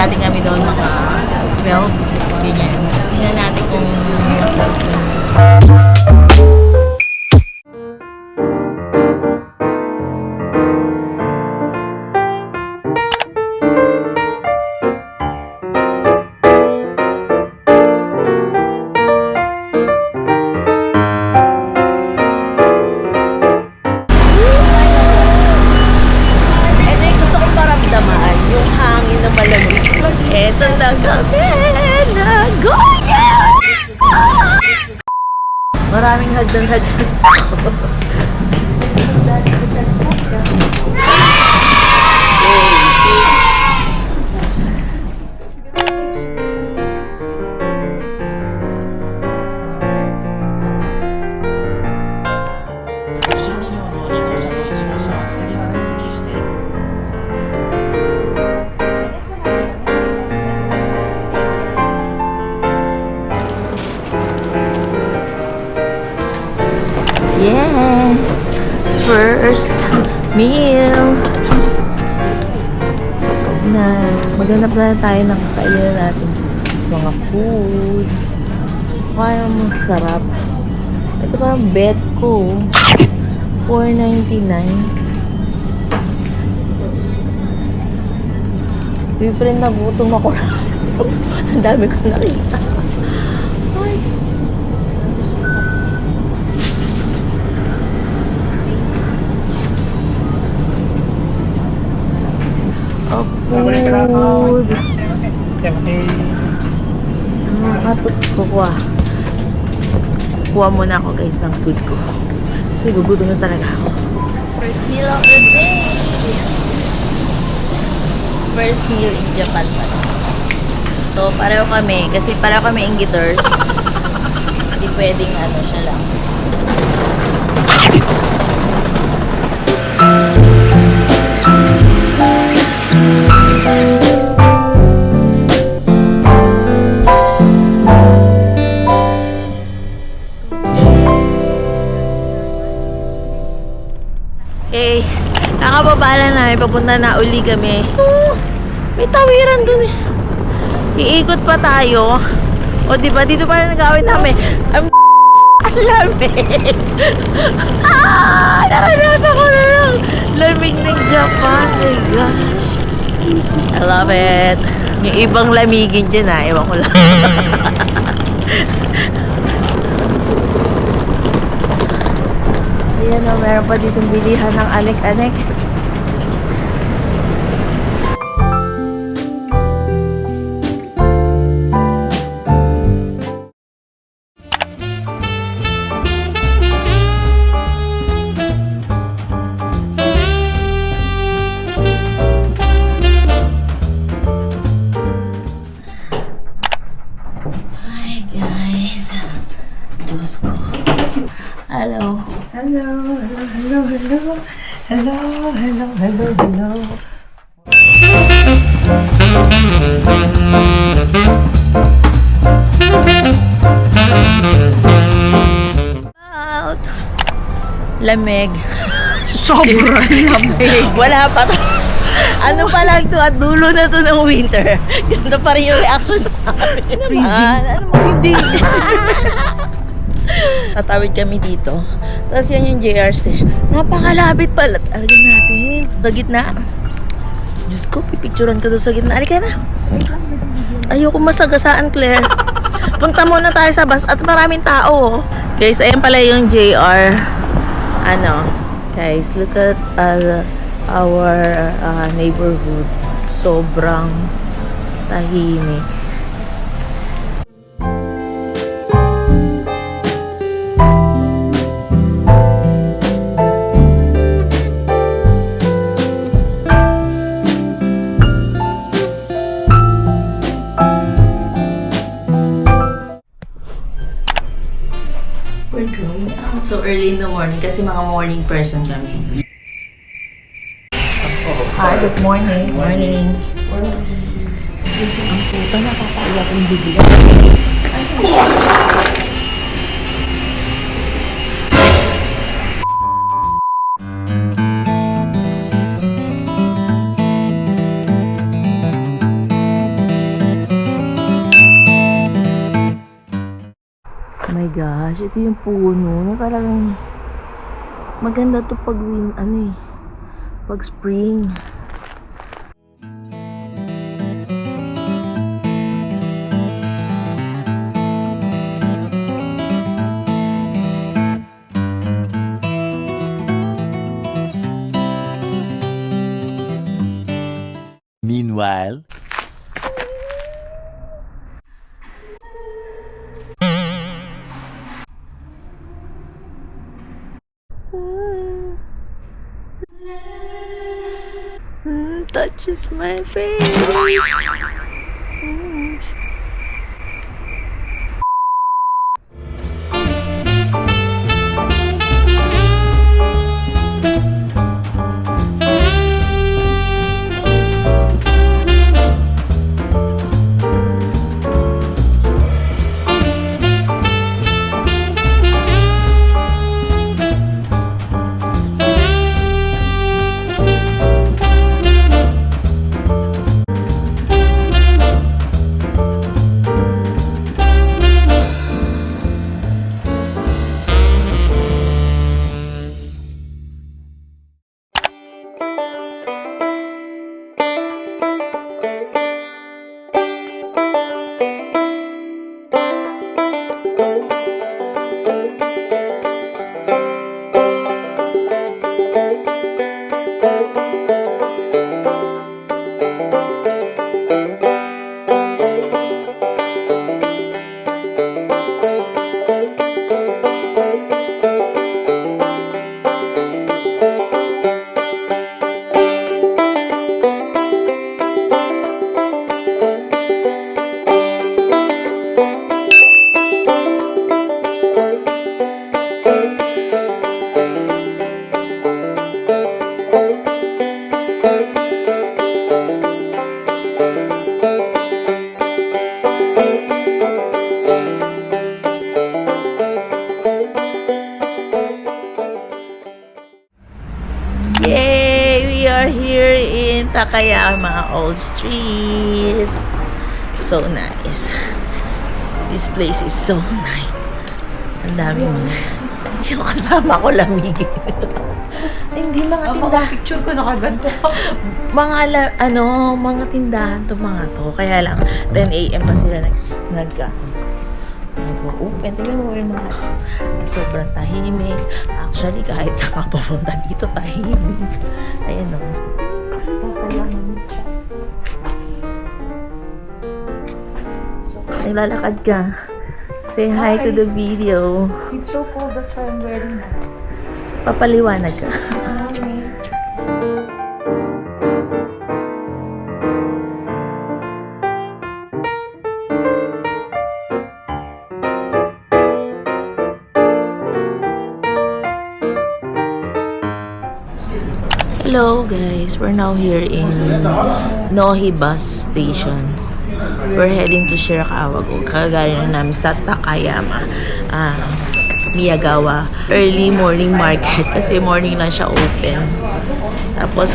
natin kami doon mga 12. Ganyan. Tingnan natin kung masarap yun. Eto na kami, Nagoya! Maraming hagdan-hagdan. Yes! First meal! Maghanap na tayo ng kakailan natin. Mga food. Kaya masarap. Ito parang bet ko. $4.99. Friend, nagutom ako. Ang dami ko nakita. Ay. Food. Kuha muna ako guys ng food ko. Kasi gugutom na talaga ako. First meal of the day. First meal in Japan pa. So pareho kami. Kasi pareho kami inggiters. Hindi pwedeng ano siya lang. Okay, kakababala namin, papunta na uli kami. Oh, may tawiran dun eh. Iikot pa tayo. O diba, dito pa rin nag-awin namin. Ang lamig. Naranasan ko na lang. Lamig ng Japan. Oh my gosh. I love it. Yung ibang lamigin dyan ewan ko lang. Ayan o, meron pa ditong bilihan ng anek-anek. Hi guys. Diyos ko. Hello. Hello, hello, hello, hello, hello, hello, hello, hello. Out. Lamig. Sobrang lamig. Wala pa to. Ano pa lang to at dulo na to ng winter. Ganito pa rin yung reaction namin. Freezing. Ano mo? Hindi. Tatawid kami dito. Tapos yan yung JR station. Napakalapit pala. Alagyan natin. Sa gitna. Diyos ko, pipicturan ka doon sa gitna. Alika na. Ayoko masagasaan, Claire. Punta muna tayo sa bus at maraming tao. Guys, ayan pala yung JR. Ano? Guys, look at our neighborhood. Sobrang tahimik. We're going out so early in the morning kasi mga morning person kami. Hi, good morning. Morning. Ang puta, nakakaiyak yung bigla. gosh, ito yung puno na parang maganda to pag pag spring. Meanwhile, Touches my face. Yay! We are here in Takayama Old Street. So nice. This place is so nice. Ang dami mga... Yung kasama ko lamig. Hindi mga tindahan. Picture ko nakaganda. Mga tindahan to mga to. Kaya lang, 10 a.m. pa sila nag-open. Tingnan mo yung mga sobrang tahimik. Actually, kahit saan ka pumunta dito, tahimik. Ayan o. Naglalakad ka. Say hi to the video. It's so cold, that's why I'm wearing this. Papaliwanag ka. Hello guys, we're now here in Nohi Bus Station. We're heading to Shirakawa-go. Kagaling na namin sa Takayama, Miyagawa. Early morning market kasi morning lang siya open. Tapos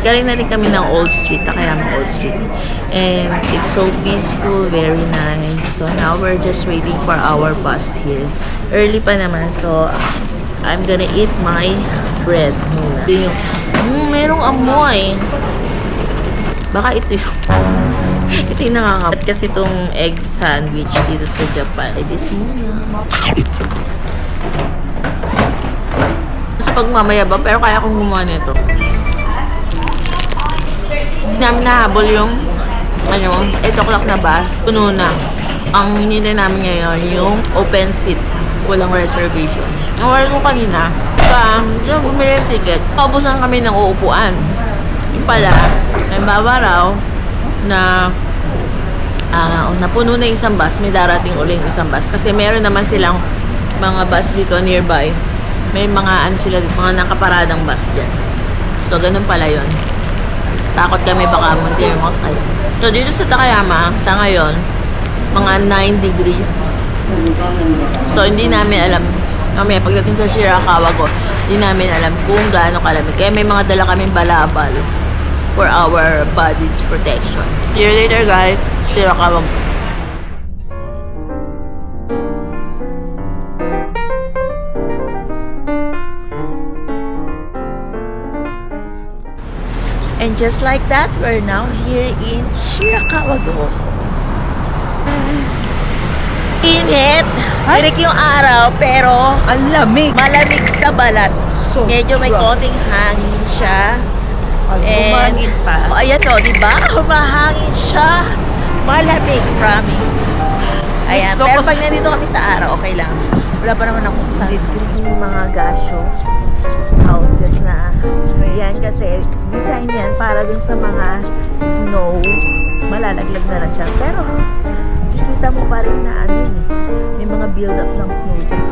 galing na rin kami ng Old Street, Takayama Old Street. And it's so peaceful, very nice. So now we're just waiting for our bus here. Early pa naman, so I'm gonna eat my bread muna. Merong amoy. Baka ito yung ito yung nangangabat kasi itong egg sandwich dito sa Japan. This muna. Sa pagmamaya ba? Pero kaya kong gumawa nito. Namin nahabol yung 8 o'clock na ba? Puno na. Ang hinintay namin ngayon yung open seat. Walang reservation. Ang wala ko kanina, yung bumili yung ticket, paubusan kami ng uupuan. Yung pala, may bawa raw na napuno na yung isang bus, may darating uling isang bus. Kasi meron naman silang mga bus dito nearby. May mga sila dito, mga nakaparadang bus dyan. So, ganun pala yun. Takot kami baka hindi yung mga sakay. So, dito sa Takayama, sa ngayon, mga 9 degrees. So, hindi namin alam. Mamaya, pagdating sa Shirakawa-go, hindi namin alam kung gaano kalamig. Kaya may mga dala kaming balabal for our body's protection. See you later, guys. Shirakawa-go. just like that, we're now here in Shirakawago. Yes. Init. Init yung araw, pero Ang lamig. malamig sa balat. So, Medyo may grabe. konting hangin siya. Bumangin pa. Oh, ayan o, di ba? Humahangin siya. Malamig, promise. Ayan, Gusto pero ko pag nandito kami sa araw, okay lang. Wala pa naman akong sunscreen. Yung mga gasyo houses na yan kasi design yan para dun sa mga snow. Malalaglag na lang siya. Pero kikita mo pa rin na ano eh. May mga build up ng snow dyan.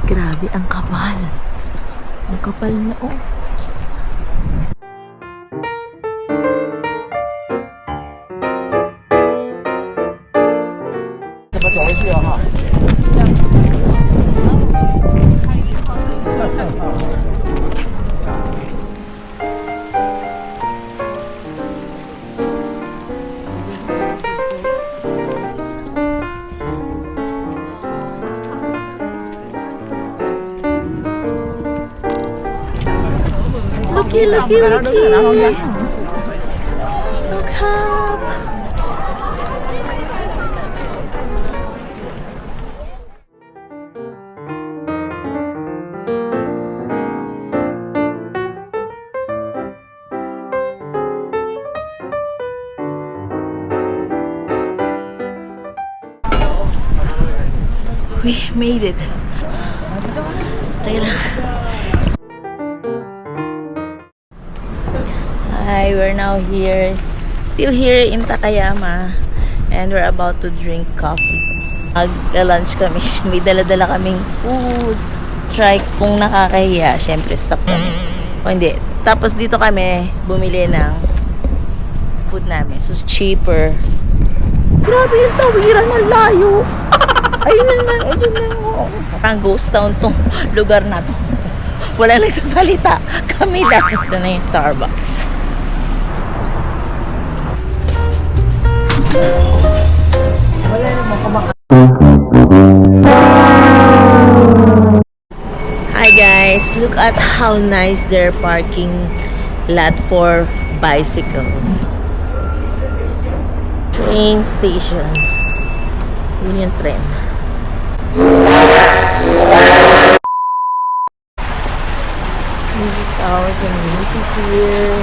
Grabe, ang kapal. Ang kapal na, oh. Looky, looky, looky. Snow cap. We made it. Teka lang. Hi, we're now here, still here in Takayama, and we're about to drink coffee. Mag-lunch kami. May dala-dala kaming food. Try kung nakakahiya. Siyempre, stop kami. O hindi. Tapos dito kami bumili ng food namin. So, cheaper. Grabe yung tawiran. Ang layo. Ayun naman. Ayun na. Parang ghost town tong lugar na to. Wala nagsasalita. Kami lang. Ito na yung Starbucks. Wala naman kumakain. Hi guys, look at how nice their parking lot for bicycle. Train station. Yun yung train. This is our community here.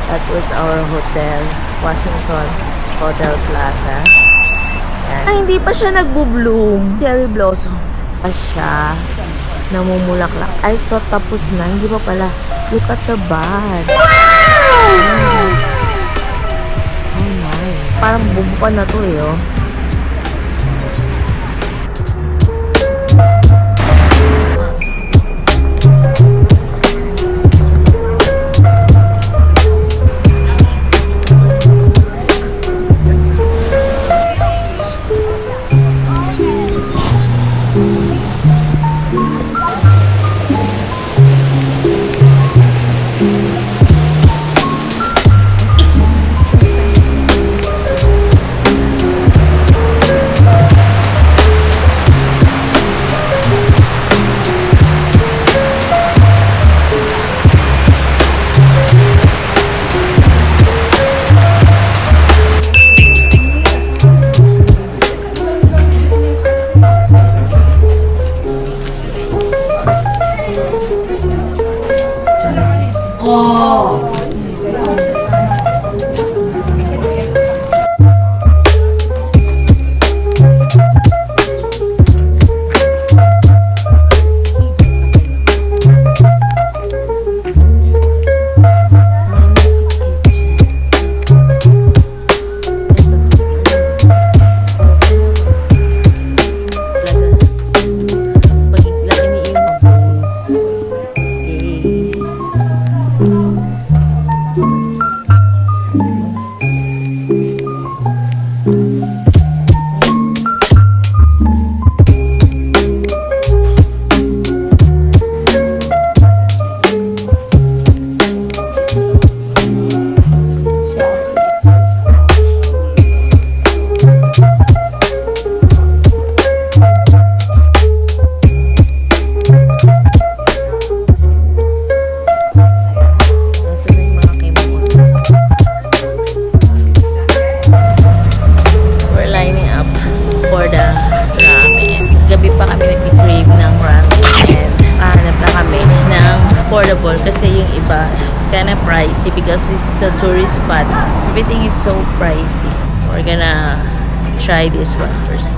That was our hotel, Washington Hotel Plaza. Yan. Ay, hindi pa siya nagbo-bloom. Cherry blossom. Pa siya. Namumulaklak. Ay, ito tapos na. Hindi pa pala. Look at the bud. Wow! Oh my. Parang bumpa na to eh, oh. affordable kasi yung iba, it's kind of pricey because this is a tourist spot. Everything is so pricey. We're gonna try this one first.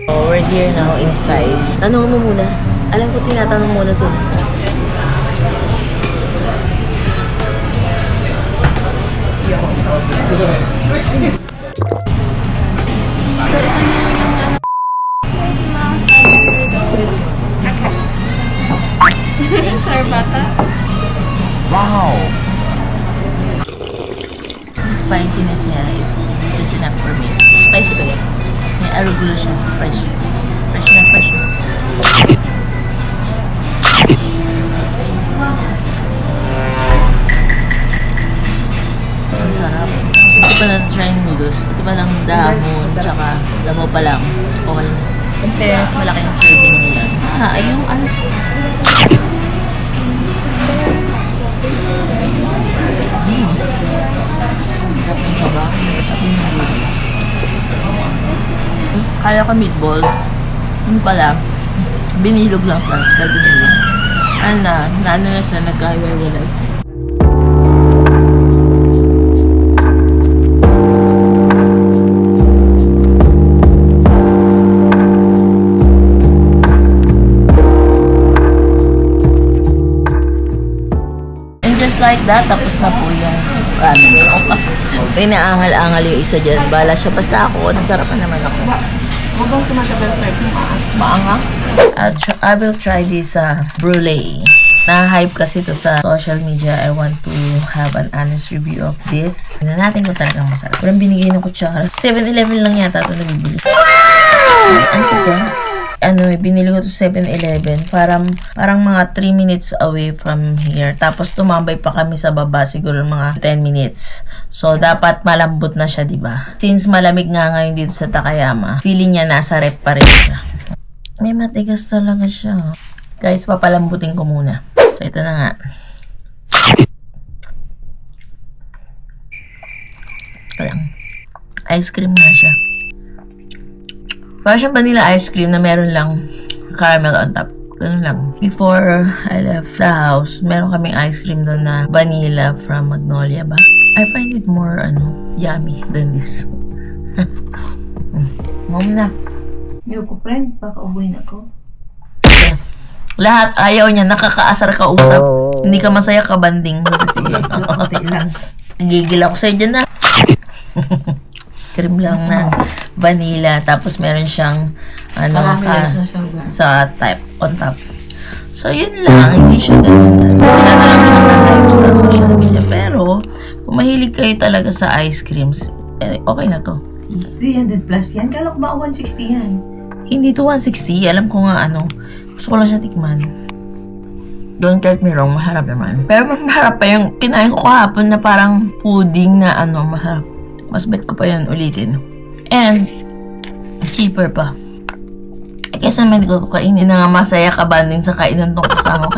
Oh, we're here now inside. Tanong mo muna. Alam ko tinatanong muna sila. Wow! The spiciness niya is just enough for me. Spicy ba yan? May arugula siya. Fresh. Fresh na fresh. Ang sarap. Ito pa lang try noodles. Ito pa lang dahon, tsaka sabaw pa lang. Okay na. In fairness, malaking serving nila. Yung ano. Sarap yung sabaw. Sarap yung noodles. Kaya ka meatball. Yung pala, binilog lang sa binilog. Ano na siya, nagkahiwalay. And just like that, tapos na po yung ramen ko. Pinaangal-angal yung isa dyan. Bala siya. Basta ako, nasarapan naman ako. Habang tumatagal tayo, maangang. I will try this brulee. Na-hype kasi to sa social media. I want to have an honest review of this. Tignan natin kung talagang masarap. Parang binigay ng kutsara. 7-Eleven lang yata ito nabibili. Binili ko to 7-Eleven. Parang mga 3 minutes away from here. Tapos tumambay pa kami sa baba. Siguro mga 10 minutes. So, dapat malambot na siya, diba? Since malamig nga ngayon dito sa Takayama, feeling niya nasa rep pa rin siya. May matigas talaga siya. Guys, papalambutin ko muna. So, ito na nga. Ito lang. Ice cream nga siya. Parang siyang vanilla ice cream na meron lang caramel on top. Ganun lang. Before I left the house, meron kaming ice cream doon na vanilla from Magnolia ba? I find it more, yummy than this. Mom na. Yo ko, friend. Baka ubuhin ako. Lahat ayaw niya, nakakaasar ka usap. Hindi ka masaya ka banding. Sige, konti lang. Gigil ako sa'yo dyan na. Cream lang na vanilla. Tapos meron siyang sa type on top. So, yun lang. Hindi siya ganun. Siya na lang siya na-hype sa social media. Pero, kung mahilig kayo talaga sa ice creams, okay na to. 300 plus yan. Kala ko ba 160 yan? Hindi to 160. Alam ko nga gusto ko lang siya tikman. Don't get me wrong, maharap naman. Pero mas maharap pa yung kinain ko kahapon na parang pudding na maharap. Mas bet ko pa yan ulitin. And, cheaper pa. Kesa naman hindi ko kainin na nga masaya ka banding sa kainan tong kasama ko.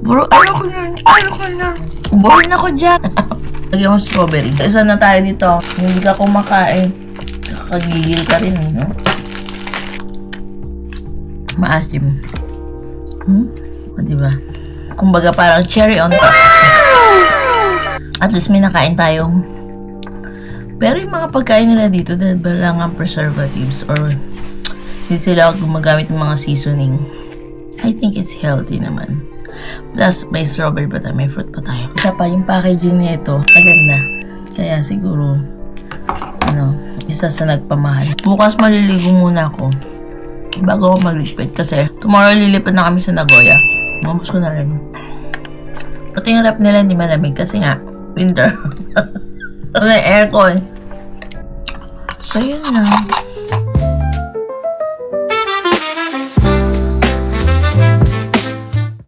Bro, ano ko na? Born ako dyan. Lagyan mo strawberry. Isa na tayo dito. Hindi ka kumakain. Kakagigil ka rin, no? Maasim. O, diba? Kumbaga parang cherry on top. At least may nakain tayong. Pero yung mga pagkain nila dito, dahil ba lang ang preservatives or hindi sila gumagamit ng mga seasoning. I think it's healthy naman. Plus, may strawberry pa tayo, may fruit pa tayo. Isa pa, yung packaging nito, maganda. Kaya siguro, isa sa nagpamahal. Bukas maliligo muna ako. Bago ako maglipid kasi tomorrow lilipad na kami sa Nagoya. Mamos ko na rin. Ito yung rep nila hindi malamig kasi nga, winter. So, may aircon. So, yun lang.